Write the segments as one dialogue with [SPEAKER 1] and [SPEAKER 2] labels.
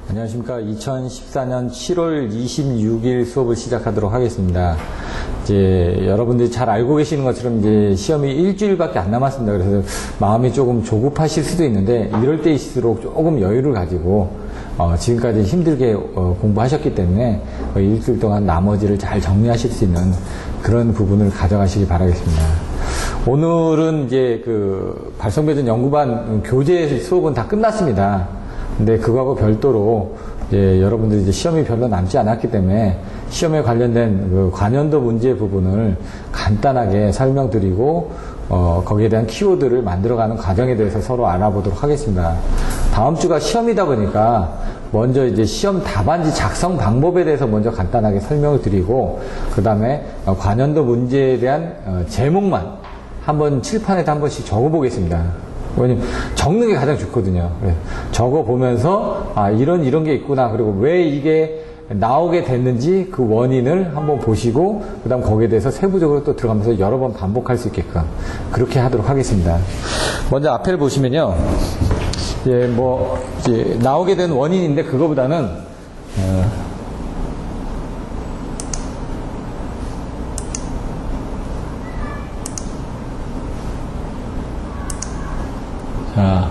[SPEAKER 1] 안녕하십니까. 2014년 7월 26일 수업을 시작하도록 하겠습니다. 이제 여러분들이 잘 알고 계시는 것처럼 이제 시험이 일주일밖에 안 남았습니다. 그래서 마음이 조금 조급하실 수도 있는데 이럴 때일수록 조금 여유를 가지고 지금까지 힘들게 공부하셨기 때문에 일주일 동안 나머지를 잘 정리하실 수 있는 그런 부분을 가져가시기 바라겠습니다. 오늘은 이제 그 발성배전 연구반 교재 수업은 다 끝났습니다. 근데 그거하고 별도로 이제 여러분들이 이제 시험이 별로 남지 않았기 때문에 시험에 관련된 그 관연도 문제 부분을 간단하게 설명드리고 거기에 대한 키워드를 만들어가는 과정에 대해서 서로 알아보도록 하겠습니다. 다음 주가 시험이다 보니까 먼저 이제 시험 답안지 작성 방법에 대해서 먼저 간단하게 설명을 드리고 그 다음에 관연도 문제에 대한 제목만 한번 칠판에다 한 번씩 적어보겠습니다. 왜냐면 적는 게 가장 좋거든요. 적어보면서 이런 게 있구나, 그리고 왜 이게 나오게 됐는지 그 원인을 한번 보시고 그 다음 거기에 대해서 세부적으로 또 들어가면서 여러 번 반복할 수 있게끔 그렇게 하도록 하겠습니다. 먼저 앞에를 보시면요, 이제 나오게 된 원인인데 그거보다는 자,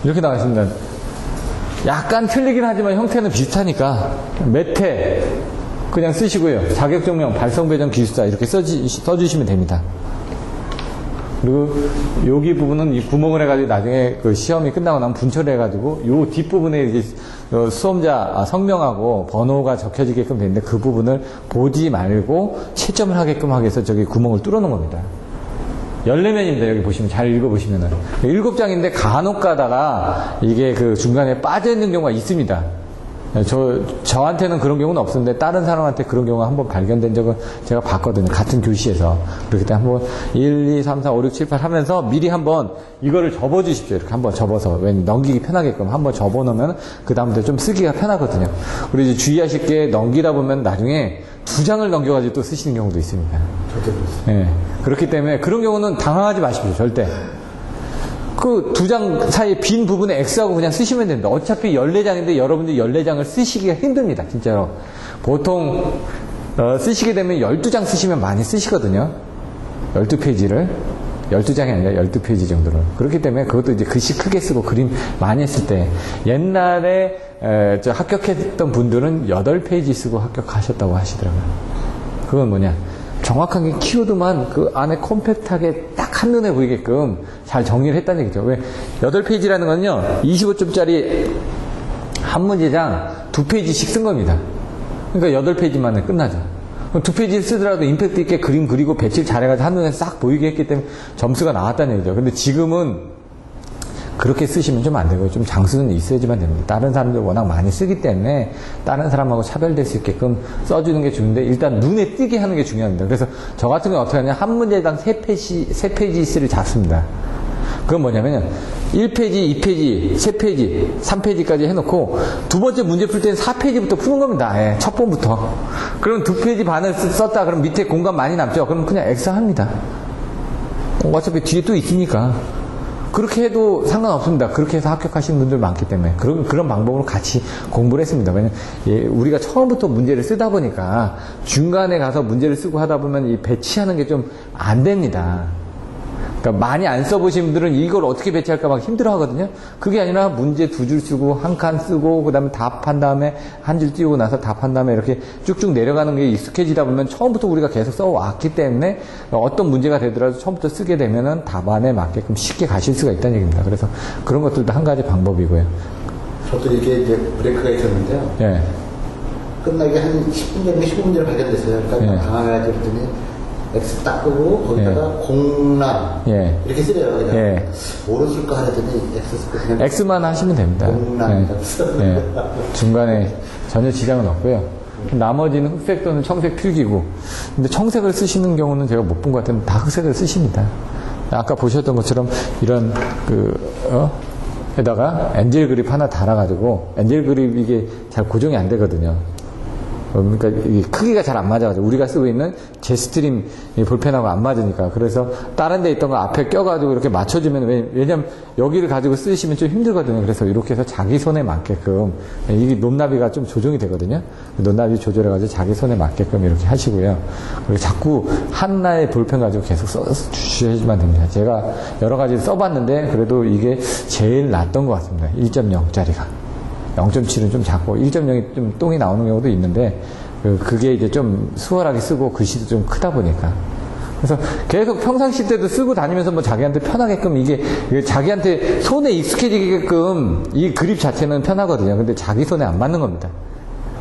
[SPEAKER 1] 이렇게 나와 있습니다. 약간 틀리긴 하지만 형태는 비슷하니까 매태 그냥 쓰시고요. 자격증명, 발성배전 기술사 이렇게 써주시면 됩니다. 그리고 여기 부분은 이 구멍을 해가지고 나중에 그 시험이 끝나고 나면 분철을 해가지고 요 뒷부분에 이제 수험자 성명하고 번호가 적혀지게끔 되는데 그 부분을 보지 말고 채점을 하게끔 하기 위해서 저기 구멍을 뚫어 놓은 겁니다. 14면입니다. 여기 보시면 잘 읽어보시면은 7장인데 간혹 가다가 이게 그 중간에 빠져있는 경우가 있습니다. 저한테는 그런 경우는 없었는데 다른 사람한테 그런 경우가 한번 발견된 적은 제가 봤거든요. 같은 교시에서. 그렇기 때문에 한번 1, 2, 3, 4, 5, 6, 7, 8 하면서 미리 한번 이거를 접어 주십시오. 이렇게 한번 접어서 넘기기 편하게끔 한번 접어 놓으면 그 다음부터 좀 쓰기가 편하거든요. 그리고 이제 주의하실 게 넘기다 보면 나중에 2장을 넘겨가지고 또 쓰시는 경우도 있습니다. 네. 그렇기 때문에 그런 경우는 당황하지 마십시오. 절대. 그 2장 사이에 빈 부분에 X하고 그냥 쓰시면 됩니다. 어차피 14장인데 여러분들이 14장을 쓰시기가 힘듭니다. 진짜로. 보통 쓰시게 되면 12장 쓰시면 많이 쓰시거든요. 12페이지를. 12장이 아니라 12페이지 정도를. 그렇기 때문에 그것도 이제 글씨 크게 쓰고 그림 많이 했을 때 옛날에 합격했던 분들은 8페이지 쓰고 합격하셨다고 하시더라고요. 그건 뭐냐, 정확하게 키워드만 그 안에 컴팩트하게 딱 한눈에 보이게끔 잘 정리를 했다는 얘기죠. 왜 8페이지라는 건요 25점짜리 한 문제당 2페이지씩 쓴 겁니다. 그러니까 8페이지만에 끝나죠. 2페이지를 쓰더라도 임팩트 있게 그림 그리고 배치를 잘해가지고 한눈에 싹 보이게 했기 때문에 점수가 나왔다는 얘기죠. 근데 지금은 그렇게 쓰시면 좀 안 되고요. 좀 장수는 있어야지만 됩니다. 다른 사람들 워낙 많이 쓰기 때문에 다른 사람하고 차별될 수 있게끔 써주는 게 좋은데 일단 눈에 띄게 하는 게 중요합니다. 그래서 저 같은 경우는 어떻게 하냐, 한 문제당 3페이지를 잡습니다. 그건 뭐냐면 1페이지, 2페이지, 3페이지, 3페이지까지 해놓고 두 번째 문제 풀 때는 4페이지부터 푸는 겁니다. 첫 번부터. 그럼 2페이지 반을 썼다 그럼 밑에 공간 많이 남죠. 그럼 그냥 X 합니다. 어차피 뒤에 또 있으니까. 그렇게 해도 상관없습니다. 그렇게 해서 합격하시는 분들 많기 때문에 그런 방법으로 같이 공부를 했습니다. 왜냐면 우리가 처음부터 문제를 쓰다 보니까 중간에 가서 문제를 쓰고 하다 보면 이 배치하는 게 좀 안 됩니다. 그러니까 많이 안 써보신 분들은 이걸 어떻게 배치할까 막 힘들어 하거든요. 그게 아니라 문제 2줄 쓰고 한 칸 쓰고 그 다음에 답한 다음에 한 줄 띄우고 나서 답한 다음에 이렇게 쭉쭉 내려가는 게 익숙해지다 보면 처음부터 우리가 계속 써왔기 때문에 어떤 문제가 되더라도 처음부터 쓰게 되면은 답안에 맞게끔 쉽게 가실 수가 있다는 얘기입니다. 그래서 그런 것들도 한 가지 방법이고요.
[SPEAKER 2] 저도 이렇게 이제 브레이크가 있었는데요.
[SPEAKER 1] 예.
[SPEAKER 2] 끝나기 한 10분 전에 15분 전에 발견됐어요. 그러니까
[SPEAKER 1] 예.
[SPEAKER 2] 당황해가지고 그랬더니 X 딱 끄고 거기다가
[SPEAKER 1] 예.
[SPEAKER 2] 공란 이렇게 쓰래요. 그냥 오른쓸 거 하더니 X 쓸 거 그냥
[SPEAKER 1] X만 하시면 됩니다.
[SPEAKER 2] 공란
[SPEAKER 1] 중간에 전혀 지장은 없고요. 나머지는 흑색 또는 청색 필기고, 근데 청색을 쓰시는 경우는 제가 못 본 것 같은데 다 흑색을 쓰십니다. 아까 보셨던 것처럼 이런 에다가 엔젤 그립 하나 달아가지고 엔젤 그립 이게 잘 고정이 안 되거든요. 그러니까 이게 크기가 잘 안 맞아가지고 우리가 쓰고 있는 제스트림 볼펜하고 안 맞으니까. 그래서 다른 데 있던 거 앞에 껴가지고 이렇게 맞춰주면, 왜냐면 여기를 가지고 쓰시면 좀 힘들거든요. 그래서 이렇게 해서 자기 손에 맞게끔, 이게 높나비가 좀 조정이 되거든요. 높나비 조절해가지고 자기 손에 맞게끔 이렇게 하시고요. 그리고 자꾸 하나의 볼펜 가지고 계속 써주셔야지만 됩니다. 제가 여러 가지 써봤는데 그래도 이게 제일 낫던 것 같습니다. 1.0짜리가. 0.7은 좀 작고 1.0이 좀 똥이 나오는 경우도 있는데 그게 이제 좀 수월하게 쓰고 글씨도 좀 크다 보니까 그래서 계속 평상시 때도 쓰고 다니면서 뭐 자기한테 편하게끔 이게 자기한테 손에 익숙해지게끔 이 그립 자체는 편하거든요. 근데 자기 손에 안 맞는 겁니다.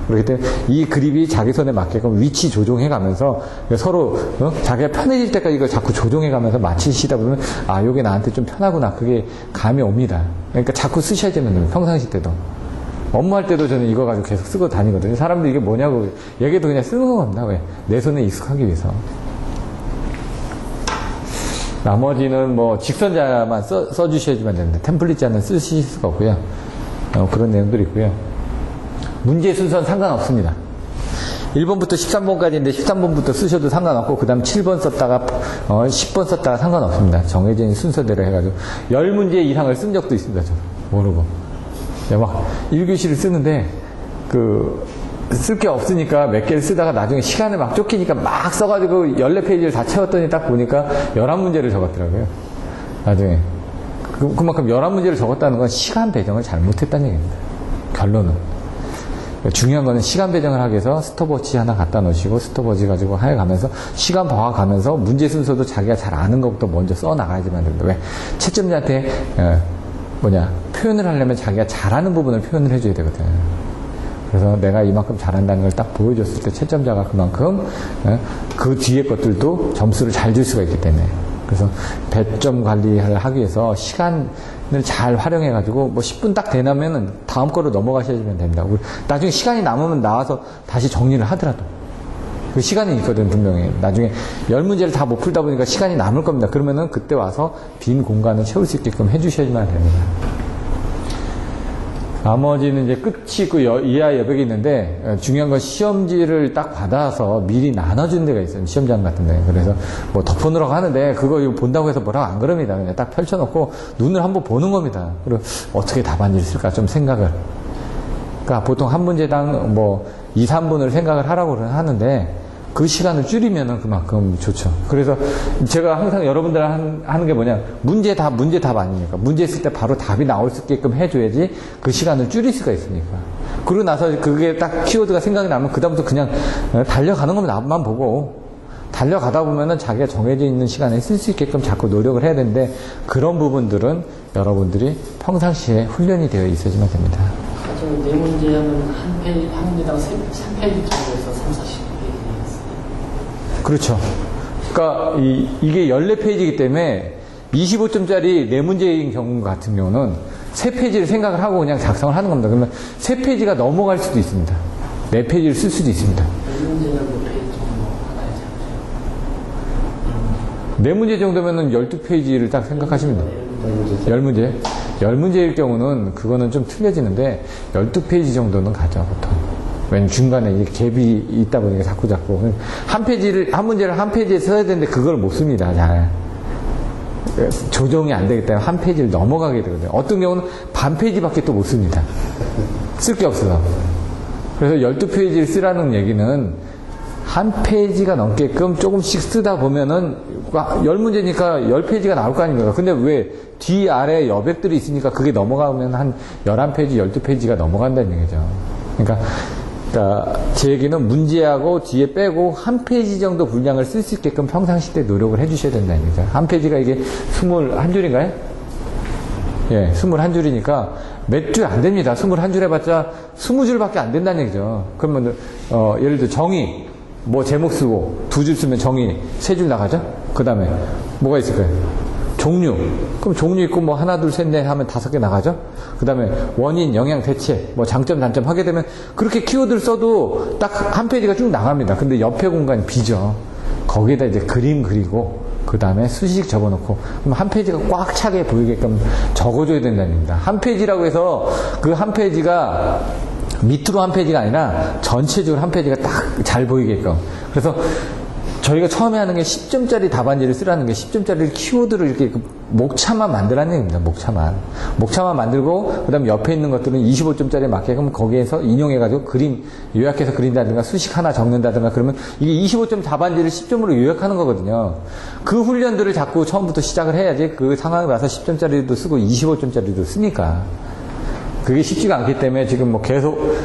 [SPEAKER 1] 그렇기 때문에 이 그립이 자기 손에 맞게끔 위치 조종해 가면서 서로 자기가 편해질 때까지 이걸 자꾸 조종해 가면서 맞추시다 보면 아 요게 나한테 좀 편하구나 그게 감이 옵니다. 그러니까 자꾸 쓰셔야 되는 거예요. 평상시 때도. 업무할 때도 저는 이거 가지고 계속 쓰고 다니거든요. 사람들이 이게 뭐냐고 얘기해도 그냥 쓰는 겁니다. 왜? 내 손에 익숙하기 위해서. 나머지는 뭐 직선자만 써주셔야지만 됩니다. 템플릿자는 쓰실 수가 없고요. 그런 내용들이 있고요. 문제 순서는 상관없습니다. 1번부터 13번까지인데 13번부터 쓰셔도 상관없고 그 다음 7번 썼다가 10번 썼다가 상관없습니다. 정해진 순서대로 해가지고 10문제 이상을 쓴 적도 있습니다. 저는 모르고. 막 1교시를 쓰는데 쓸 게 없으니까 몇 개를 쓰다가 나중에 시간을 막 쫓기니까 막 써가지고 14페이지를 다 채웠더니 딱 보니까 11문제를 적었더라고요. 나중에. 그만큼 11문제를 적었다는 건 시간 배정을 잘못했다는 얘기입니다. 결론은. 중요한 거는 시간 배정을 하기 위해서 스톱워치 하나 갖다 놓으시고 스톱워치 가지고 해가면서 시간 봐가면서 문제 순서도 자기가 잘 아는 것부터 먼저 써 나가야지만 됩니다. 왜? 채점자한테 표현을 하려면 자기가 잘하는 부분을 표현을 해줘야 되거든요. 그래서 내가 이만큼 잘한다는 걸 딱 보여줬을 때 채점자가 그만큼 그 뒤에 것들도 점수를 잘 줄 수가 있기 때문에 그래서 배점 관리를 하기 위해서 시간을 잘 활용해가지고 뭐 10분 딱 되나면은 다음 거로 넘어가셔야지면 됩니다. 나중에 시간이 남으면 나와서 다시 정리를 하더라도 그 시간이 있거든 분명히. 나중에 10문제를 다 못 풀다 보니까 시간이 남을 겁니다. 그러면은 그때 와서 빈 공간을 채울 수 있게끔 해주셔야지만 됩니다. 나머지는 이제 끝이 있고 이하 여백이 있는데 중요한 건 시험지를 딱 받아서 미리 나눠준 데가 있어요. 시험장 같은데. 그래서 뭐 덮어놓으라고 하는데 그거 이거 본다고 해서 뭐라고 안 그럽니다. 그냥 딱 펼쳐놓고 눈을 한번 보는 겁니다. 그리고 어떻게 답안지를 쓸까 좀 생각을. 그러니까 보통 한 문제당 뭐 2, 3분을 생각을 하라고 하는데 그 시간을 줄이면은 그만큼 좋죠. 그래서 제가 항상 여러분들 하는 게 뭐냐. 문제 답 아닙니까? 문제 쓸 때 바로 답이 나올 수 있게끔 해줘야지 그 시간을 줄일 수가 있으니까. 그러고 나서 그게 딱 키워드가 생각이 나면 그다음부터 그냥 달려가는 거면 앞만 보고 달려가다 보면은 자기가 정해져 있는 시간에 쓸 수 있게끔 자꾸 노력을 해야 되는데 그런 부분들은 여러분들이 평상시에 훈련이 되어 있어야지만 됩니다.
[SPEAKER 3] 네 문제 하면 한 문제당 3페이지 정도에서 3, 40.
[SPEAKER 1] 그렇죠. 그러니까 이게 14페이지이기 때문에 25점짜리 4문제인 경우 같은 경우는 3페이지를 생각을 하고 그냥 작성을 하는 겁니다. 그러면 3페이지가 넘어갈 수도 있습니다. 4페이지를 쓸 수도 있습니다.
[SPEAKER 3] 4문제는 몇 페이지 정도 하나에
[SPEAKER 1] 4문제 정도면은 12페이지를 딱 생각하시면 돼요. 10문제. 10문제일 경우는 그거는 좀 틀려지는데 12페이지 정도는 가죠, 보통. 왜냐면 중간에 이 갭이 있다 보니까 자꾸 한 문제를 한 페이지에 써야 되는데 그걸 못 씁니다. 잘 조정이 안 되기 때문에 한 페이지를 넘어가게 되거든요. 어떤 경우는 반 페이지밖에 또 못 씁니다. 쓸 게 없어서. 그래서 12페이지를 쓰라는 얘기는 한 페이지가 넘게끔 조금씩 쓰다 보면은 10문제니까 10페이지가 나올 거 아닙니까? 근데 왜 뒤 아래 여백들이 있으니까 그게 넘어가면 한 11페이지, 12페이지가 넘어간다는 얘기죠. 그러니까 제 얘기는 문제하고 뒤에 빼고 한 페이지 정도 분량을 쓸 수 있게끔 평상시 때 노력을 해주셔야 된다는 얘기죠. 한 페이지가 이게 21줄인가요? 예, 21줄이니까 몇 줄 안 됩니다. 21줄 해봤자 20줄밖에 안 된다는 얘기죠. 그러면 예를 들어 정의 뭐 제목 쓰고 2줄 쓰면 정의 3줄 나가죠? 그 다음에 뭐가 있을까요? 종류. 그럼 종류 있고 뭐 하나, 둘, 셋, 넷 하면 5개 나가죠? 그 다음에 원인, 영향, 대체, 뭐 장점, 단점 하게 되면 그렇게 키워드를 써도 딱 한 페이지가 쭉 나갑니다. 근데 옆에 공간이 비죠. 거기에다 이제 그림 그리고 그 다음에 수식 적어놓고 그럼 한 페이지가 꽉 차게 보이게끔 적어줘야 된다는 겁니다. 한 페이지라고 해서 그 한 페이지가 밑으로 한 페이지가 아니라 전체적으로 한 페이지가 딱 잘 보이게끔. 그래서 저희가 처음에 하는 게 10점짜리 답안지를 쓰라는 게 10점짜리 키워드를 이렇게 목차만 만들라는 얘기입니다. 목차만 만들고 그다음 옆에 있는 것들은 25점짜리에 맞게끔 거기에서 인용해가지고 그림 요약해서 그린다든가 수식 하나 적는다든가 그러면 이게 25점 답안지를 10점으로 요약하는 거거든요. 그 훈련들을 자꾸 처음부터 시작을 해야지 그 상황에 와서 10점짜리도 쓰고 25점짜리도 쓰니까 그게 쉽지가 않기 때문에 지금 뭐 계속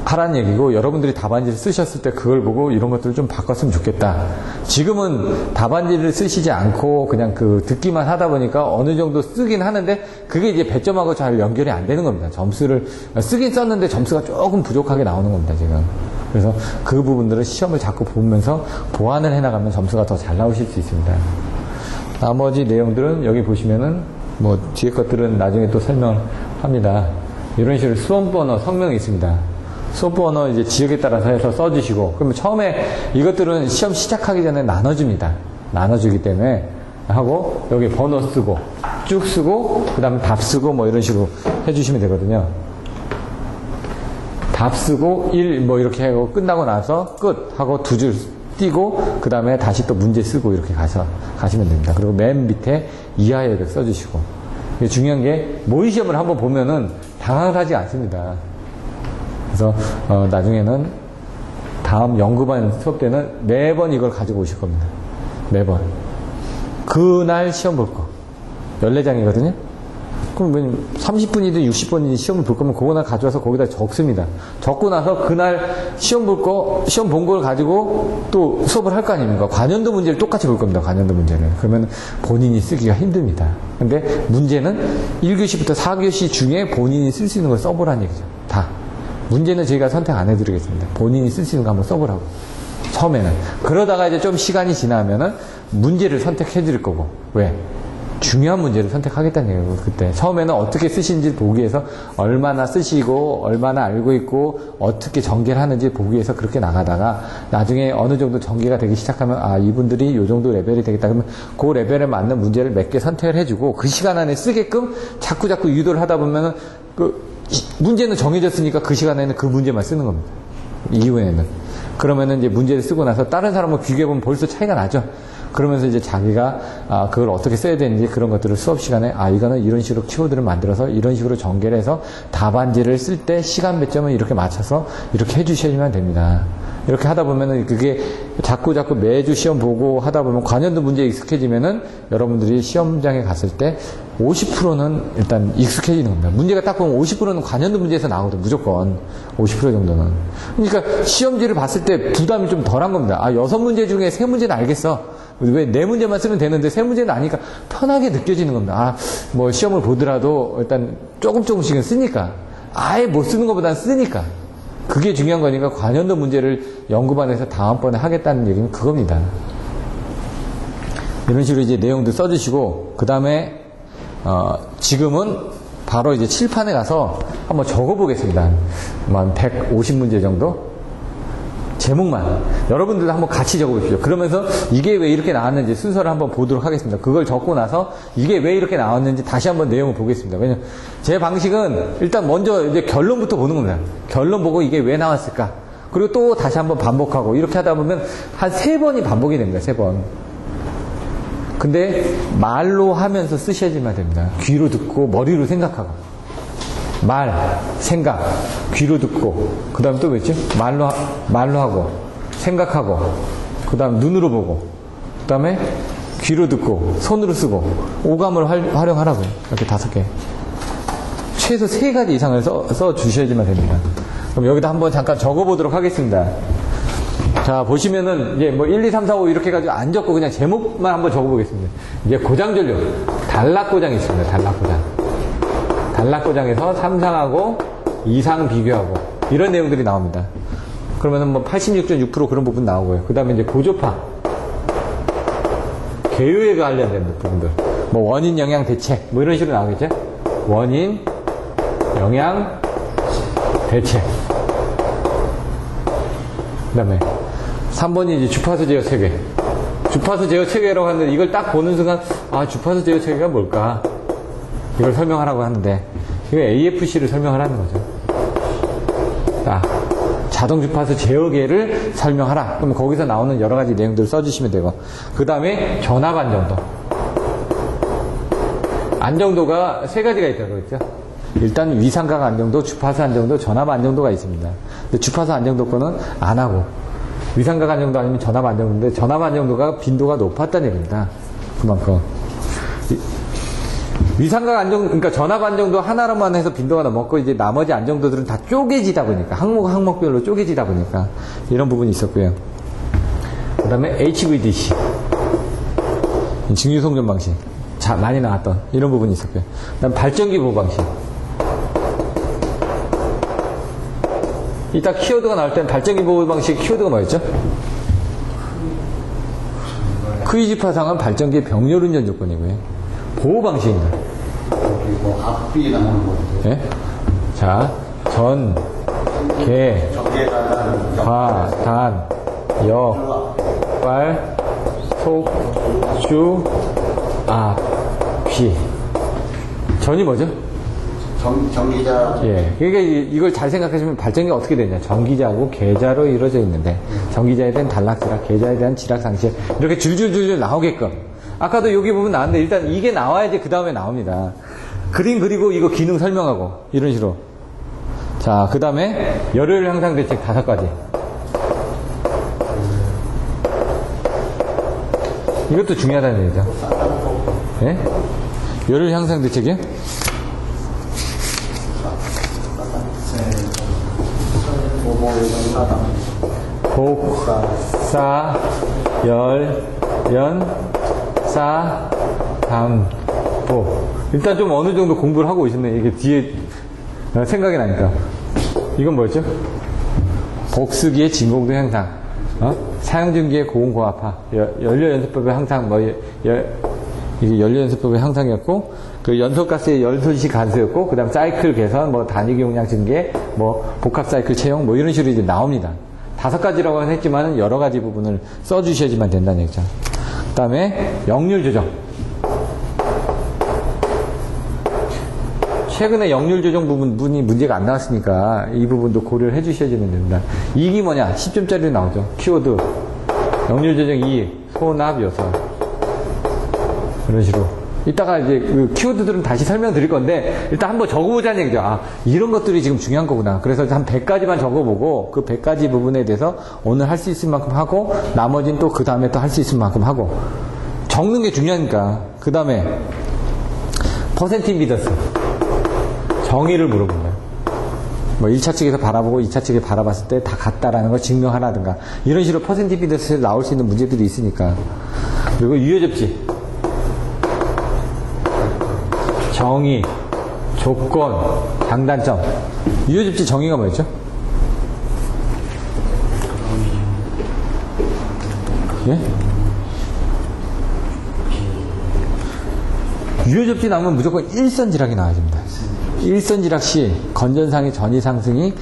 [SPEAKER 1] 하라는 얘기고 여러분들이 답안지를 쓰셨을 때 그걸 보고 이런 것들을 좀 바꿨으면 좋겠다. 지금은 답안지를 쓰시지 않고 그냥 그 듣기만 하다 보니까 어느 정도 쓰긴 하는데 그게 이제 배점하고 잘 연결이 안 되는 겁니다. 점수를 쓰긴 썼는데 점수가 조금 부족하게 나오는 겁니다, 지금. 그래서 그 부분들은 시험을 자꾸 보면서 보완을 해나가면 점수가 더 잘 나오실 수 있습니다. 나머지 내용들은 여기 보시면은 뭐 뒤에 것들은 나중에 또 설명합니다. 이런 식으로 수험번호, 성명이 있습니다. 수업번호 이제 지역에 따라서 해서 써주시고, 그러면 처음에 이것들은 시험 시작하기 전에 나눠줍니다. 나눠주기 때문에 하고, 여기 번호 쓰고, 쭉 쓰고, 그 다음에 답 쓰고, 뭐 이런 식으로 해주시면 되거든요. 답 쓰고, 1, 뭐 이렇게 하고, 끝나고 나서 끝! 하고 두 줄 띄고, 그 다음에 다시 또 문제 쓰고 이렇게 가시면 됩니다. 그리고 맨 밑에 이하 여백 써주시고. 중요한 게, 모의 시험을 한번 보면은 당황하지 않습니다. 그래서 나중에는 다음 연구반 수업 때는 매번 이걸 가지고 오실 겁니다. 매번. 그날 시험 볼 거. 14장이거든요. 그럼 30분이든 60분이든 시험을 볼 거면 그거나 가져와서 거기다 적습니다. 적고 나서 그날 시험 볼 거, 시험 본 걸 가지고 또 수업을 할 거 아닙니까? 관연도 문제를 똑같이 볼 겁니다. 관연도 문제를. 그러면 본인이 쓰기가 힘듭니다. 근데 문제는 1교시부터 4교시 중에 본인이 쓸 수 있는 걸 써보라는 얘기죠. 다. 문제는 저희가 선택 안 해드리겠습니다. 본인이 쓸 수 있는 거 한번 써보라고. 처음에는. 그러다가 이제 좀 시간이 지나면은 문제를 선택해 드릴 거고. 왜? 중요한 문제를 선택하겠다는 얘기예요. 그때. 처음에는 어떻게 쓰시는지 보기 위해서 얼마나 쓰시고, 얼마나 알고 있고, 어떻게 전개를 하는지 보기 위해서 그렇게 나가다가 나중에 어느 정도 전개가 되기 시작하면 아, 이분들이 요 정도 레벨이 되겠다. 그러면 그 레벨에 맞는 문제를 몇 개 선택을 해주고 그 시간 안에 쓰게끔 자꾸 유도를 하다 보면은 문제는 정해졌으니까 그 시간에는 그 문제만 쓰는 겁니다. 이후에는. 그러면은 이제 문제를 쓰고 나서 다른 사람과 비교해보면 벌써 차이가 나죠. 그러면서 이제 자기가 그걸 어떻게 써야 되는지 그런 것들을 수업 시간에 이거는 이런 식으로 키워드를 만들어서 이런 식으로 전개를 해서 답안지를 쓸 때 시간 배점을 이렇게 맞춰서 이렇게 해주셔야만 됩니다. 이렇게 하다 보면은 그게 자꾸 매주 시험 보고 하다 보면 관연도 문제에 익숙해지면은 여러분들이 시험장에 갔을 때 50%는 일단 익숙해지는 겁니다. 문제가 딱 보면 50%는 관연도 문제에서 나오거든요. 무조건 50% 정도는. 그러니까 시험지를 봤을 때 부담이 좀 덜한 겁니다. 6문제 중에 3문제는 알겠어. 왜 4문제만 쓰면 되는데 3문제는 아니까 편하게 느껴지는 겁니다. 뭐 시험을 보더라도 일단 조금씩은 쓰니까. 아예 못 쓰는 것보다는 쓰니까. 그게 중요한 거니까 관연도 문제를 연구반에서 다음번에 하겠다는 얘기는 그겁니다. 이런 식으로 이제 내용도 써주시고, 그 다음에, 지금은 바로 이제 칠판에 가서 한번 적어보겠습니다. 한 150문제 정도? 제목만. 여러분들도 한번 같이 적어보십시오. 그러면서 이게 왜 이렇게 나왔는지 순서를 한번 보도록 하겠습니다. 그걸 적고 나서 이게 왜 이렇게 나왔는지 다시 한번 내용을 보겠습니다. 왜냐면 제 방식은 일단 먼저 이제 결론부터 보는 겁니다. 결론 보고 이게 왜 나왔을까? 그리고 또 다시 한번 반복하고 이렇게 하다 보면 한 3번이 반복이 됩니다. 3번. 근데 말로 하면서 쓰셔야지만 됩니다. 귀로 듣고 머리로 생각하고. 말, 생각, 귀로 듣고, 그 다음 또 뭐였지? 말로 하고, 생각하고, 그 다음 눈으로 보고, 그 다음에 귀로 듣고, 손으로 쓰고, 오감을 활용하라고요. 이렇게 5개. 최소 3가지 이상을 써 주셔야지만 됩니다. 그럼 여기다 한번 잠깐 적어보도록 하겠습니다. 자, 보시면은, 이제 뭐 1, 2, 3, 4, 5 이렇게 해가지고 안 적고 그냥 제목만 한번 적어보겠습니다. 이제 고장전력, 단락고장이 있습니다. 단락고장. 단락고장에서 3상하고 2상 비교하고 이런 내용들이 나옵니다. 그러면은 뭐 86.6% 그런 부분 나오고요. 그 다음에 이제 고조파, 개요에 관련된 부분들, 뭐 원인, 영향, 대책, 뭐 이런 식으로 나오겠죠? 원인, 영향, 대책. 그 다음에 3번이 이제 주파수 제어 체계. 주파수 제어 체계라고 하는데 이걸 딱 보는 순간 주파수 제어 체계가 뭘까? 이걸 설명하라고 하는데 이거 AFC를 설명하라는 거죠. 자, 자동 주파수 제어계를 설명하라. 그럼 거기서 나오는 여러 가지 내용들을 써주시면 되고, 그 다음에 전압 안정도. 안정도가 세 가지가 있다고 그랬죠. 일단 위상각 안정도, 주파수 안정도, 전압 안정도가 있습니다. 근데 주파수 안정도 거는 안 하고, 위상각 안정도 아니면 전압 안정도인데, 전압 안정도가 빈도가 높았다는 얘기입니다. 그만큼. 위상각 안정, 그러니까 전압 안정도 하나로만 해서 빈도가 넘었고, 이제 나머지 안정도들은 다 쪼개지다 보니까, 항목별로 쪼개지다 보니까, 이런 부분이 있었고요. 그 다음에 HVDC. 직류송전 방식. 자, 많이 나왔던 이런 부분이 있었고요. 그 다음 발전기 보호 방식. 이따 키워드가 나올 땐 발전기 보호 방식 키워드가 뭐였죠? 크위지 파상은 발전기의 병렬 운전 조건이고요. 보호 방식입니다.
[SPEAKER 2] 뭐 앞비 나오는 거.
[SPEAKER 1] 네? 자, 전, 개, 과, 단, 역, 발, 속, 주, 앞, 비. 전이 뭐죠?
[SPEAKER 2] 전기자.
[SPEAKER 1] 예. 그러니까 이걸 잘 생각하시면 발전기가 어떻게 되냐. 전기자하고 계자로 이루어져 있는데, 전기자에 대한 단락지락, 계자에 대한 지락상실, 이렇게 줄줄줄줄 나오게끔. 아까도 여기 부분 나왔는데, 일단 이게 나와야지 그 다음에 나옵니다. 그림 그리고 이거 기능 설명하고, 이런 식으로. 자, 그 다음에 열혈 향상 대책 5가지. 이것도 중요하다는 얘기죠. 예? 열혈 향상 대책이요? 복사, 싸, 담보. 일단 좀 어느 정도 공부를 하고 있었네. 이게 뒤에 생각이 나니까. 이건 뭐였죠? 복수기의 진공도 향상. 사용중기의 고온고압화. 연료연소법의 향상, 이게 연료연소법의 향상이었고, 그 연소가스의 열손시 간수였고, 그 다음 사이클 개선, 단위기 용량 증개, 복합 사이클 채용, 이런 식으로 이제 나옵니다. 5가지라고 했지만 여러 가지 부분을 써주셔야지만 된다는 얘기죠. 그 다음에 역률 조정. 최근에 역률 조정 부분이 문제가 안 나왔으니까 이 부분도 고려를 해 주셔야지만 됩니다. 이익이 뭐냐? 10점짜리 나오죠. 키워드. 역률 조정 2, 소납 요소. 이런 식으로. 이따가 이제 그 키워드들은 다시 설명드릴 건데, 일단 한번 적어보자는 얘기죠. 이런 것들이 지금 중요한 거구나. 그래서 한 100가지만 적어보고, 그 100가지 부분에 대해서 오늘 할 수 있을 만큼 하고, 나머지는 또 그 다음에 또 할 수 있을 만큼 하고. 적는 게 중요하니까. 그 다음에, 퍼센트 임피던스. 정의를 물어본다. 1차 측에서 바라보고 2차 측에 바라봤을 때 다 같다라는 걸 증명하라든가. 이런 식으로 퍼센트 임피던스에 나올 수 있는 문제들이 있으니까. 그리고 유효접지. 정의, 조건, 장단점. 유효접지 정의가 뭐였죠? 예? 유효접지 나오면 무조건 일선지락이 나와야 됩니다. 일선지락 시 건전상의 전위 상승이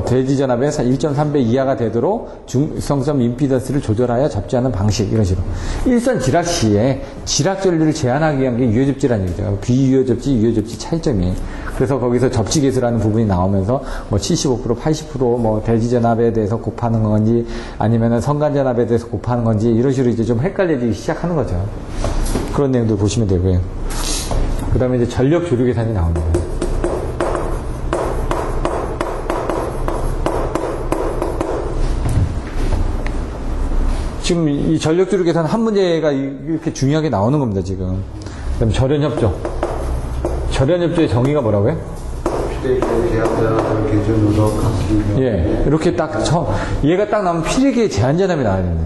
[SPEAKER 1] 대지전압의 1.3배 이하가 되도록 중성점 임피던스를 조절하여 접지하는 방식, 이런 식으로. 일선 지락 시에 지락 전류를 제한하기 위한 게 유효접지라는 얘기죠. 비유효접지, 유효접지 차이점이. 그래서 거기서 접지 계수라는 부분이 나오면서 75%, 80% 대지전압에 대해서 곱하는 건지 아니면은 성간전압에 대해서 곱하는 건지 이런 식으로 이제 좀 헷갈려지기 시작하는 거죠. 그런 내용도 보시면 되고요. 그 다음에 이제 전력 조류 계산이 나옵니다. 지금 이 전력 조류 계산 한 문제가 이렇게 중요하게 나오는 겁니다, 지금. 그 다음에 절연협조. 절연협조의 정의가 뭐라고요? 예, 이렇게 얘가 딱 나오면 필기의 제한전압이 나와야 되는데.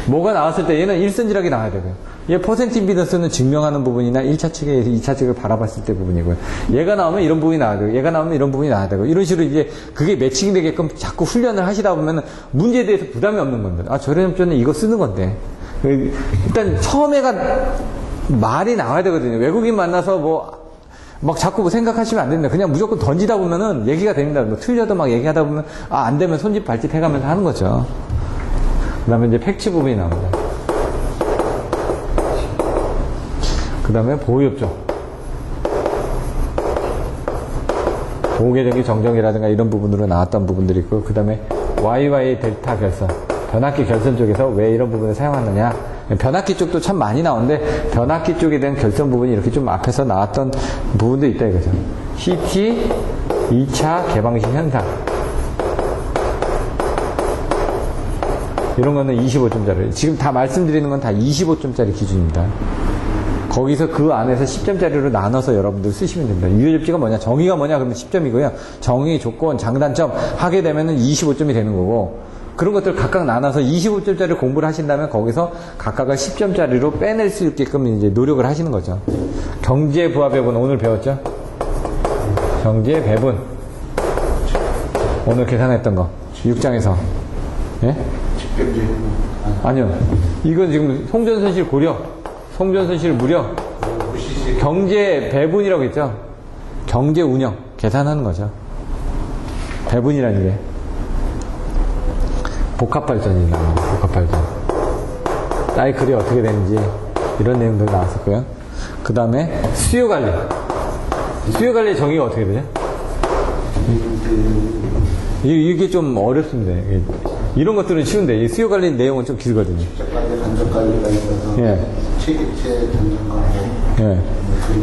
[SPEAKER 1] 뭐가 나왔을 때 얘는 일선지락이 나와야 되고요. 얘 퍼센트 임피던스는 증명하는 부분이나 1차 측에서 2차 측을 바라봤을 때 부분이고요. 얘가 나오면 이런 부분이 나와야 되고, 얘가 나오면 이런 부분이 나와야 되고, 이런 식으로 이제 그게 매칭이 되게끔 자꾸 훈련을 하시다 보면 문제에 대해서 부담이 없는 겁니다. 절연협조는 이거 쓰는 건데. 일단 처음에가 말이 나와야 되거든요. 외국인 만나서 자꾸 생각하시면 안 됩니다. 그냥 무조건 던지다 보면은 얘기가 됩니다. 틀려도 막 얘기하다 보면, 안 되면 손짓 발짓 해가면서 하는 거죠. 그 다음에 이제 팩츠 부분이 나옵니다. 그 다음에 보호협조. 보호계정기 정정이라든가 이런 부분으로 나왔던 부분들이 있고, 그 다음에 YY 델타 결선, 변압기 결선 쪽에서 왜 이런 부분을 사용하느냐. 변압기 쪽도 참 많이 나오는데 변압기 쪽에 대한 결선 부분이 이렇게 좀 앞에서 나왔던 부분도 있다 이거죠. CT 2차 개방식 현상, 이런 거는 25점짜리. 지금 다 말씀드리는 건 다 25점짜리 기준입니다. 거기서 그 안에서 10점짜리로 나눠서 여러분들 쓰시면 됩니다. 유효접지가 뭐냐, 정의가 뭐냐 그러면 10점이고요. 정의, 조건, 장단점 하게 되면은 25점이 되는 거고, 그런 것들 각각 나눠서 25점짜리 공부를 하신다면 거기서 각각을 10점짜리로 빼낼 수 있게끔 이제 노력을 하시는 거죠. 경제 부하 배분 오늘 배웠죠? 경제 배분 오늘 계산했던 거 6장에서. 예? 아니요. 이건 지금 송전손실 고려, 송전손실 무려, 경제 배분이라고 했죠. 경제 운영 계산하는 거죠. 배분이라는 게 복합발전이 나옵니다. 복합발전. 사이클이 어떻게 되는지 이런 내용들 나왔었고요. 그 다음에 수요관리. 수요관리의 정의가 어떻게 되죠? 이게 좀 어렵습니다. 이런 것들은 쉬운데 이 수요관리 내용은 좀 길거든요.
[SPEAKER 2] 직접관리, 간접관리가 있어서
[SPEAKER 1] 예.
[SPEAKER 2] 체계체 전전관리.
[SPEAKER 1] 예.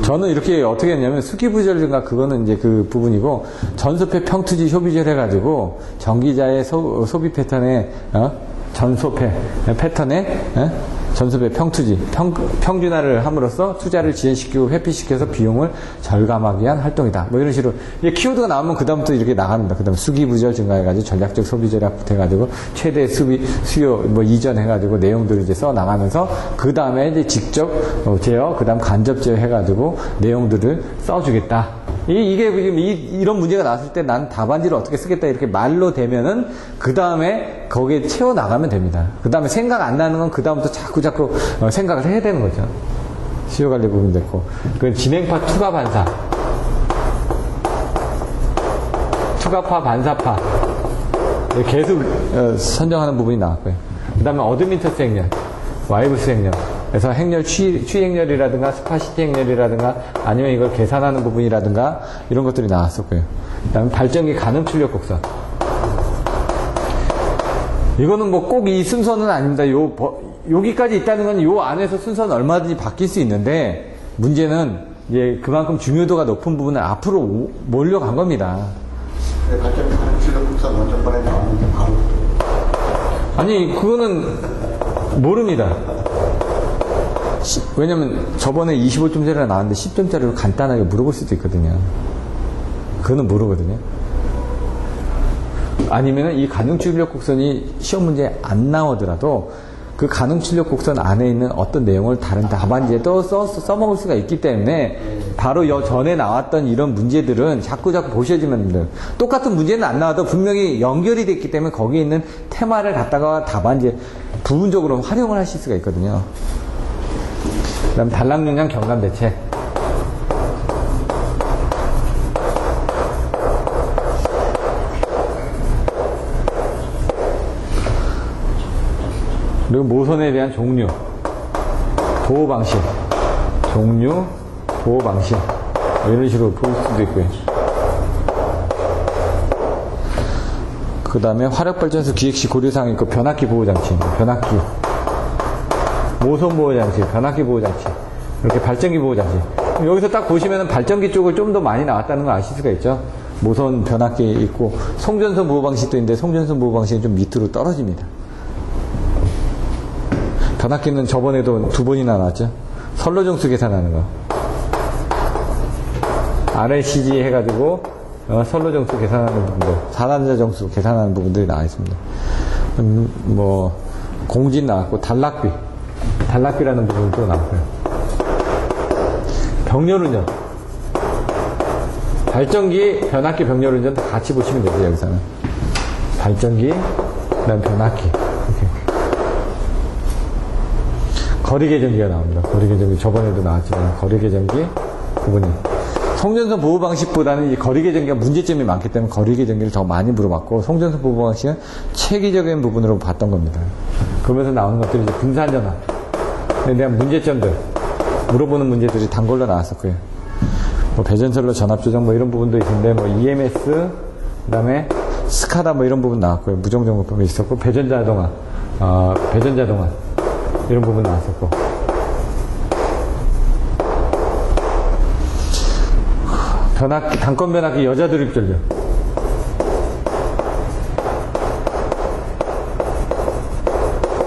[SPEAKER 1] 저는 이렇게 어떻게 했냐면 수기부절인가 그거는 이제 그 부분이고, 전소패 평투지 효비절 해가지고 전기자의 소비 패턴에 전소패 패턴에 전소패 평투지 평준화를 함으로써 투자를 지연시키고 회피시켜서 비용을 절감하기 위한 활동이다. 뭐 이런 식으로 이제 키워드가 나오면 그 다음부터 이렇게 나갑니다. 그 다음 수기부절 증가해가지고 전략적 소비절약부터 해가지고 최대 수요 뭐 이전해가지고 내용들을 이제 써 나가면서 그 다음에 이제 직접 제어, 그 다음 간접 제어 해가지고 내용들을 써주겠다. 이게 지금 이런 문제가 나왔을 때 난 답안지를 어떻게 쓰겠다 이렇게 말로 되면은 그 다음에 거기에 채워 나가면 됩니다. 그 다음에 생각 안 나는 건 그 다음부터 자꾸 생각을 해야 되는 거죠. 수요관리 부분 됐고, 그 진행파 투과 반사, 투과파 반사파 계속 선정하는 부분이 나왔고요. 그 다음에 어드민터스 행렬, 와이브스 행렬, 그래서 행렬 취행렬이라든가 스파시티 행렬이라든가 아니면 이걸 계산하는 부분이라든가 이런 것들이 나왔었고요. 그 다음에 발전기 가능 출력 곡선. 이거는 뭐 꼭 이 순서는 아닙니다. 여기까지 있다는 건 요 안에서 순서는 얼마든지 바뀔 수 있는데, 문제는 이제 그만큼 중요도가 높은 부분은 앞으로 몰려간 겁니다.
[SPEAKER 2] 네, 발전기 가능 출력 곡선 원점번에 나왔는데 바로.
[SPEAKER 1] 아니, 그거는 모릅니다. 왜냐면 저번에 25점짜리가 나왔는데 10점짜리로 간단하게 물어볼 수도 있거든요. 그거는 모르거든요. 아니면은 이 가능출력 곡선이 시험 문제에 안 나오더라도 그 가능출력 곡선 안에 있는 어떤 내용을 다른 답안지에 또 써먹을 수가 있기 때문에 바로 전에 나왔던 이런 문제들은 자꾸 보셔야지만 됩니다. 똑같은 문제는 안 나와도 분명히 연결이 됐기 때문에 거기에 있는 테마를 갖다가 답안지에 부분적으로 활용을 하실 수가 있거든요. 그 다음 단락용량 경감 대책. 그리고 모선에 대한 종류, 보호 방식, 종류, 보호 방식, 이런 식으로 볼 수도 있고요. 그 다음에 화력발전소 기획시 고려사항이 있고, 변압기 보호장치, 변압기, 모선 보호장치, 변압기 보호장치, 이렇게 발전기 보호장치. 여기서 딱 보시면은 발전기 쪽을 좀 더 많이 나왔다는 걸 아실 수가 있죠. 모선 변압기 있고, 송전선 보호 방식도 있는데, 송전선 보호 방식은 좀 밑으로 떨어집니다. 변압기는 저번에도 2번이나 나왔죠. 선로정수 계산하는 거. RLCG 해가지고 선로정수 계산하는 부분들, 사단자 정수 계산하는 부분들이 나와 있습니다. 뭐 공진 나왔고, 단락비라는 부분도 나왔고요. 병렬운전, 발전기, 변압기, 병렬운전 다 같이 보시면 되죠. 여기서는 발전기, 그다음 변압기. 이렇게. 거리계전기가 나옵니다. 거리계전기 저번에도 나왔지만 거리계전기 부분이 송전선 보호 방식보다는 이 거리계전기가 문제점이 많기 때문에 거리계전기를 더 많이 물어봤고, 송전선 보호 방식은 체계적인 부분으로 봤던 겁니다. 그러면서 나오는 것들이 이제 분산전압에 대한 문제점들 물어보는 문제들이 단골로 나왔었고요. 뭐 배전선로 전압 조정 뭐 이런 부분도 있는데 뭐 EMS 그 다음에 스카다 뭐 이런 부분 나왔고요. 무정정보법이 있었고 배전자동화 이런 부분 나왔었고 단건 변압기 여자 드립 전력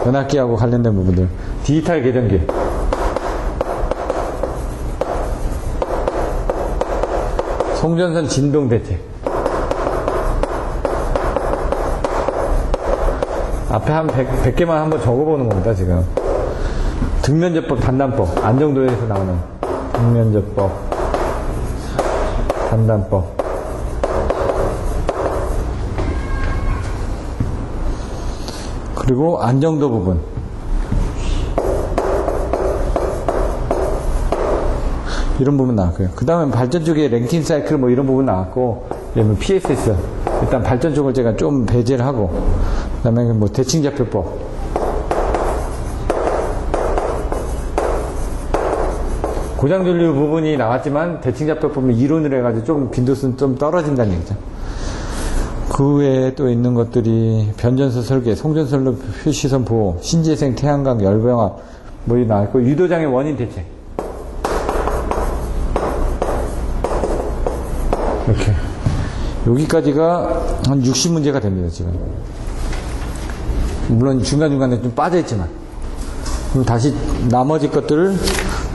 [SPEAKER 1] 변압기하고 관련된 부분들 디지털 계정기 송전선 진동 대책 앞에 한 100개만 한번 적어보는 겁니다 지금. 등면제법 단단법 안정도에서 나오는 등면제법 단단법 그리고 안정도 부분 이런 부분 나왔고요. 그 다음에 발전 쪽에 랭킹 사이클 뭐 이런 부분 나왔고 PSS 일단 발전 쪽을 제가 좀 배제를 하고 그 다음에 뭐 대칭좌표법 고장전류 부분이 나왔지만 대칭좌표법은 이론으로 해가지고 좀 빈도수는 좀 떨어진다는 얘기죠. 그 외에 또 있는 것들이 변전소 설계, 송전선로 표시선 보호, 신재생 태양광 열병합 뭐 나왔고 유도장애 원인 대책 이렇게 여기까지가 한 60문제가 됩니다 지금. 물론 중간중간에 좀 빠져있지만 그럼 다시 나머지 것들을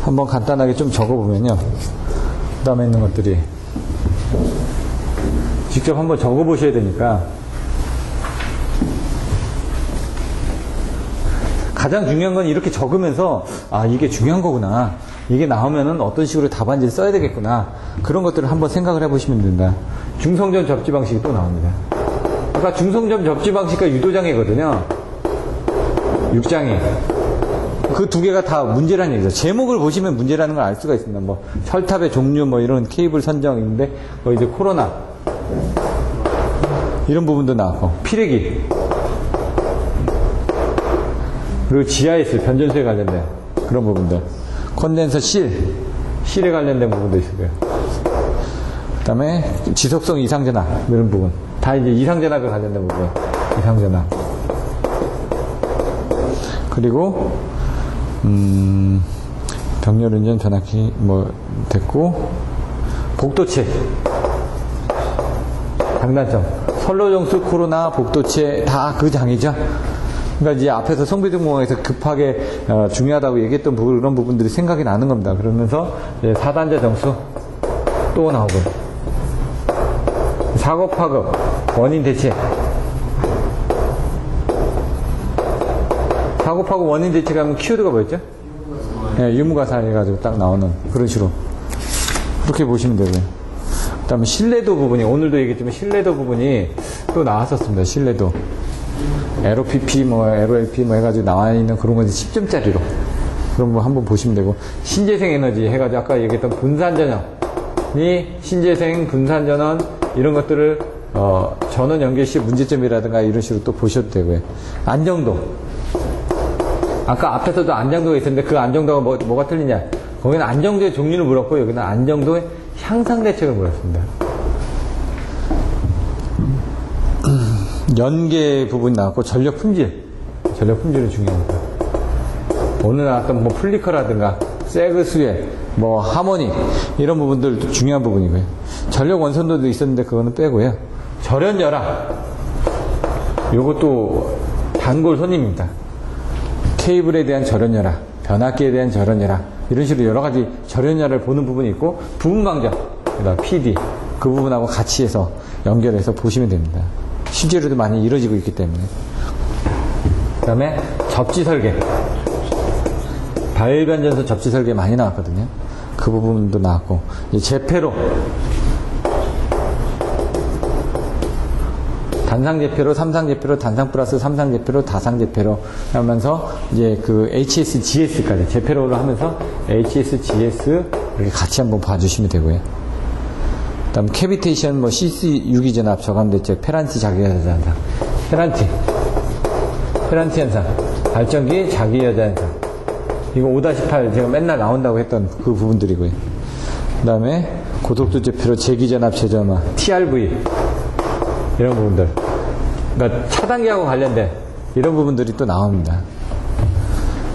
[SPEAKER 1] 한번 간단하게 좀 적어보면요 그 다음에 있는 것들이 직접 한번 적어보셔야 되니까 가장 중요한 건 이렇게 적으면서 아 이게 중요한 거구나 이게 나오면은 어떤 식으로 답안지를 써야 되겠구나 그런 것들을 한번 생각을 해보시면 된다. 중성점 접지 방식이 또 나옵니다. 아까 중성점 접지 방식과 유도장애거든요. 육장애 그 두 개가 다 문제라는 얘기죠. 제목을 보시면 문제라는 걸 알 수가 있습니다. 뭐 철탑의 종류 뭐 이런 케이블 선정인데 뭐 이제 코로나 이런 부분도 나왔고 피레기 그리고 지하에 있을 변전소에 관련된 그런 부분들 콘덴서 실에 관련된 부분도 있고요. 그 다음에 지속성 이상전압 이런 부분 다 이제 이상전압에 관련된 부분 이상전압 그리고 병렬운전 변압기 뭐 됐고 복도체 장단점 선로정수 코로나 복도체 다 그 장이죠. 그러니까 이제 앞에서 송배등공항에서 급하게 중요하다고 얘기했던 그런 부분들이 생각이 나는 겁니다. 그러면서 이제 사단자 정수 또 나오고 사고 파급 원인 대책 사고 파급 원인 대책하면 키워드가 뭐였죠? 네, 유무가산 해가지고 딱 나오는 그런 식으로 그렇게 보시면 되고요. 그 다음에 신뢰도 부분이 오늘도 얘기했지만 신뢰도 부분이 또 나왔었습니다. 신뢰도 LOPP 뭐 LOLP 뭐 해가지고 나와 있는 그런 건 10점짜리로 그런 거 한번 보시면 되고 신재생 에너지 해가지고 아까 얘기했던 분산전원이 신재생 분산전원 이런 것들을 전원 연결 시 문제점이라든가 이런 식으로 또 보셔도 되고요. 안정도 아까 앞에서도 안정도가 있었는데 그 안정도가 뭐가 틀리냐 거기는 안정도의 종류를 물었고 여기는 안정도의 향상 대책을 물었습니다. 연계 부분이 나왔고 전력 품질이 중요합니다. 오늘 나왔던 뭐 플리커라든가 세그 수혜 뭐 하모니 이런 부분들도 중요한 부분이고요. 전력 원선도도 있었는데 그거는 빼고요. 절연열화 요것도 단골 손님입니다. 케이블에 대한 절연열화 변압기에 대한 절연열화 이런 식으로 여러가지 절연열화를 보는 부분이 있고 부분방정 그다음 PD 그 부분하고 같이 해서 연결해서 보시면 됩니다. 실제로도 많이 이루어지고 있기 때문에. 그 다음에 접지 설계 발변전소 접지 설계 많이 나왔거든요. 그 부분도 나왔고 제폐로 단상제폐로, 삼상제폐로, 단상 플러스 삼상제폐로, 다상제폐로 하면서 이제 그 HSGS까지 제폐로를 하면서 HSGS 이렇게 같이 한번 봐주시면 되고요. 그 다음 캐비테이션 뭐 CC 유기전압 저감대책 페란치 자기여자 현상 페란치 현상 발전기 자기여자 현상 이거 5-8 제가 맨날 나온다고 했던 그 부분들이고요. 그 다음에 고속도 제표로 제기전압 제점화, TRV, 이런 부분들. 그러니까 차단기하고 관련된 이런 부분들이 또 나옵니다.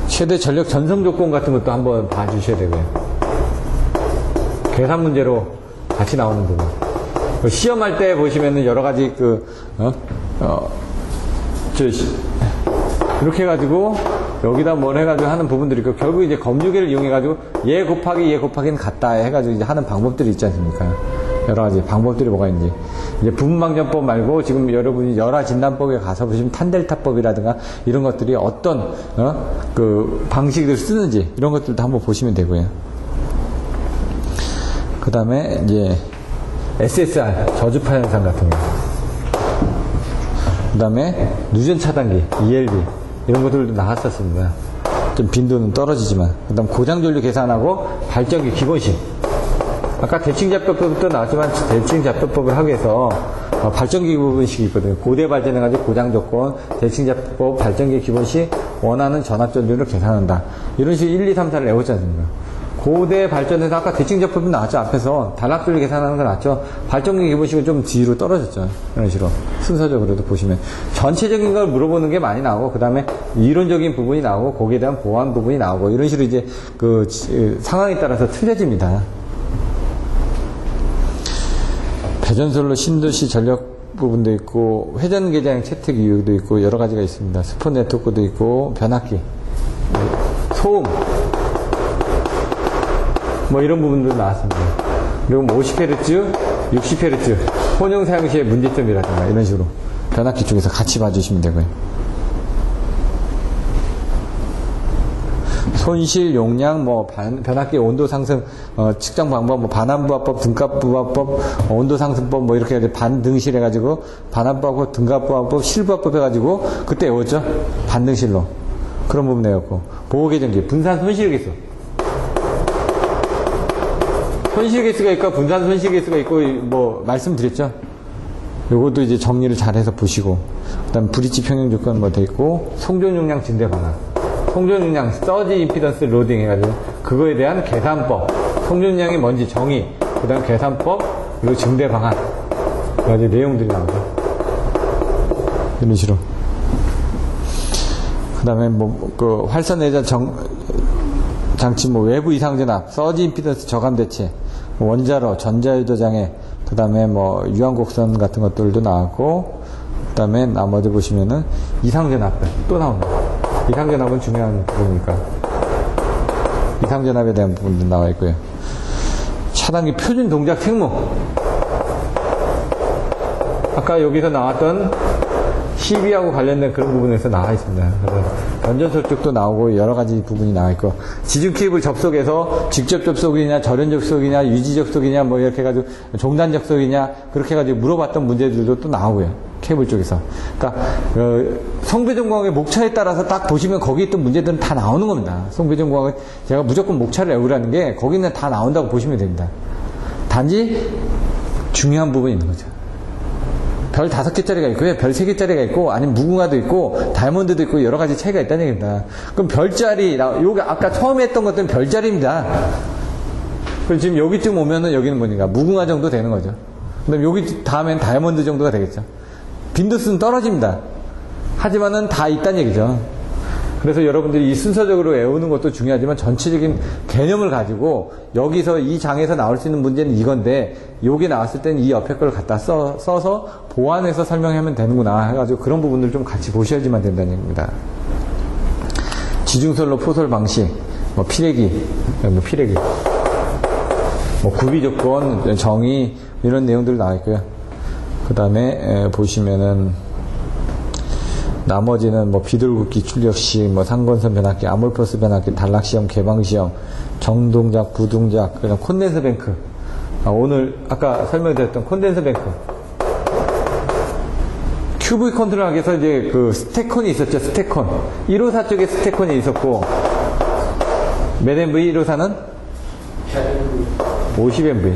[SPEAKER 1] 최대 전력 전송 조건 같은 것도 한번 봐주셔야 되고요. 계산 문제로 같이 나오는 부분. 시험할 때 보시면은 여러 가지 이렇게 해가지고 여기다 뭘 해가지고 하는 부분들이 있고, 결국 이제 검주기를 이용해가지고 얘 곱하기 얘 곱하기는 같다 해가지고 이제 하는 방법들이 있지 않습니까? 여러 가지 방법들이 뭐가 있는지. 이제 부분방전법 말고 지금 여러분이 열화진단법에 가서 보시면 탄델타법이라든가 이런 것들이 어떤 그 방식을 쓰는지 이런 것들도 한번 보시면 되고요. 그 다음에 이제 SSR 저주파 현상 같은 거, 그 다음에 누전 차단기 ELB 이런 것들도 나왔었습니다. 좀 빈도는 떨어지지만. 그 다음 고장전류 계산하고 발전기 기본식. 아까 대칭잡표법부터 나왔지만 대칭잡표법을 하기 위해서 발전기 기본식이 있거든요. 고대 발전해가지고 고장조건, 대칭잡표법, 발전기 기본식, 원하는 전압전류를 계산한다. 이런 식으로 1, 2, 3, 4를 외웠지 않습니까? 고대 발전에서 아까 대칭잡표법 나왔죠. 앞에서 단락전류 계산하는 거 나왔죠. 발전기 기본식은 좀 뒤로 떨어졌죠. 이런 식으로 순서적으로도 보시면 전체적인 걸 물어보는 게 많이 나오고, 그 다음에 이론적인 부분이 나오고, 거기에 대한 보완 부분이 나오고, 이런 식으로 이제 그 상황에 따라서 틀려집니다. 배전솔로 신도시 전력 부분도 있고, 회전계장 채택 이유도 있고, 여러 가지가 있습니다. 스폰 네트워크도 있고, 변압기, 소음, 뭐 이런 부분도 나왔습니다. 그리고 뭐 50Hz, 60Hz, 혼용 사용 시의 문제점이라든가 이런 식으로 변압기 쪽에서 같이 봐주시면 되고요. 손실, 용량, 뭐 변압기 온도 상승 측정 방법, 뭐 반환부하법, 등값부하법, 온도 상승법, 뭐 이렇게 해서 반등실 해가지고 반환부하법, 등값부하법, 실부하법 해가지고 그때 외웠죠. 반등실로 그런 부분 외웠고, 보호계정기, 분산 손실계수. 손실계수가 있고 분산 손실계수가 있고 뭐 말씀드렸죠. 요것도 이제 정리를 잘해서 보시고, 그다음 브릿지 평형 조건 뭐 돼 있고, 송전용량 증대 방안, 송전용량 서지 임피던스 로딩 해가지고 그거에 대한 계산법, 송전용량이 뭔지 정의, 그다음 계산법, 그리고 증대 방안, 여러 가지 내용들이 나오죠. 이런 식으로. 그다음에 뭐 그 활선 내자 장치, 뭐 외부 이상 전압, 서지 임피던스 저감 대체, 원자로, 전자유도 장애, 그 다음에 뭐 유황곡선 같은 것들도 나왔고, 그 다음에 나머지 보시면은 이상전압들 또 나옵니다. 이상전압은 중요한 부분이니까 이상전압에 대한 부분도 나와 있고요. 차단기 표준 동작 책무, 아까 여기서 나왔던 CB하고 관련된 그런 부분에서 나와 있습니다. 그래서 변전소 쪽도 나오고 여러 가지 부분이 나와 있고, 지중 케이블 접속에서 직접 접속이냐, 절연 접속이냐, 유지 접속이냐, 뭐 이렇게 해가지고 종단 접속이냐, 그렇게 해가지고 물어봤던 문제들도 또 나오고요. 케이블 쪽에서. 그러니까 송배전공학의 목차에 따라서 딱 보시면 거기 있던 문제들은 다 나오는 겁니다. 송배전공학은 제가 무조건 목차를 외우라는 게 거기는 다 나온다고 보시면 됩니다. 단지 중요한 부분이 있는 거죠. 별 5개짜리가 있고요. 별 3개짜리가 있고, 아니면 무궁화도 있고, 다이아몬드도 있고, 여러 가지 차이가 있다는 얘기입니다. 그럼 별자리, 요게 아까 처음에 했던 것들은 별자리입니다. 그럼 지금 여기쯤 오면은 여기는 뭐니까? 무궁화 정도 되는 거죠. 그 다음에 여기 다음엔 다이아몬드 정도가 되겠죠. 빈도수는 떨어집니다. 하지만은 다 있다는 얘기죠. 그래서 여러분들이 이 순서적으로 외우는 것도 중요하지만 전체적인 개념을 가지고 여기서 이 장에서 나올 수 있는 문제는 이건데 여기 나왔을 때는 이 옆에 걸 갖다 써서 보완해서 설명하면 되는구나 해가지고 그런 부분들 좀 같이 보셔야지만 된다는 얘기입니다. 지중솔로 포솔 방식, 뭐 피레기, 뭐 구비 조건, 정의 이런 내용들 나와 있고요. 그 다음에 보시면은 나머지는 뭐 비둘굽기 출력식, 뭐 상건선 변압기, 아몰포스 변압기, 단락시험, 개방시험, 정동작, 부동작, 그냥 콘덴서 뱅크. 오늘 아까 설명드렸던 콘덴서 뱅크. QV 컨트롤하기 위해서 이제 그 스테콘이 있었죠, 스테콘. 154 쪽에 스테콘이 있었고, 몇 MV 154는? 50MV.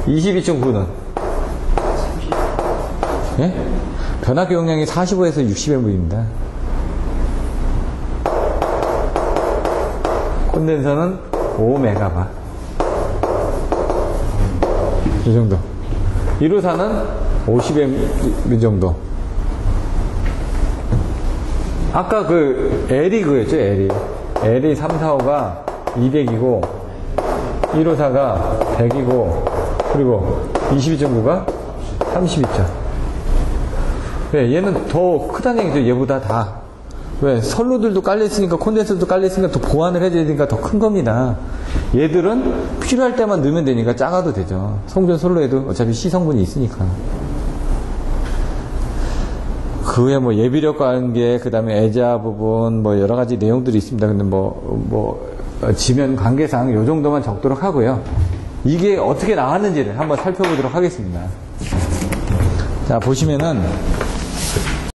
[SPEAKER 1] 22.9는? 예? 변압기 용량이 45에서 60MV입니다. 콘덴서는 5MB. 이 정도. 1호사는 50mm 정도. 아까 그 L이 그였죠, L이. L이 345가 200이고, 1호사가 100이고, 그리고 22.9가 32점. 왜? 얘는 더 크다는 얘기죠, 얘보다 다. 왜? 선로들도 깔려있으니까, 콘덴서도 깔려있으니까 더 보완을 해줘야 되니까 더 큰 겁니다. 얘들은 필요할 때만 넣으면 되니까 작아도 되죠. 송전 선로에도 어차피 C 성분이 있으니까. 그 외에 뭐 예비력 관계, 그 다음에 애자 부분, 뭐 여러 가지 내용들이 있습니다. 근데 지면 관계상 요 정도만 적도록 하고요. 이게 어떻게 나왔는지를 한번 살펴보도록 하겠습니다. 자, 보시면은,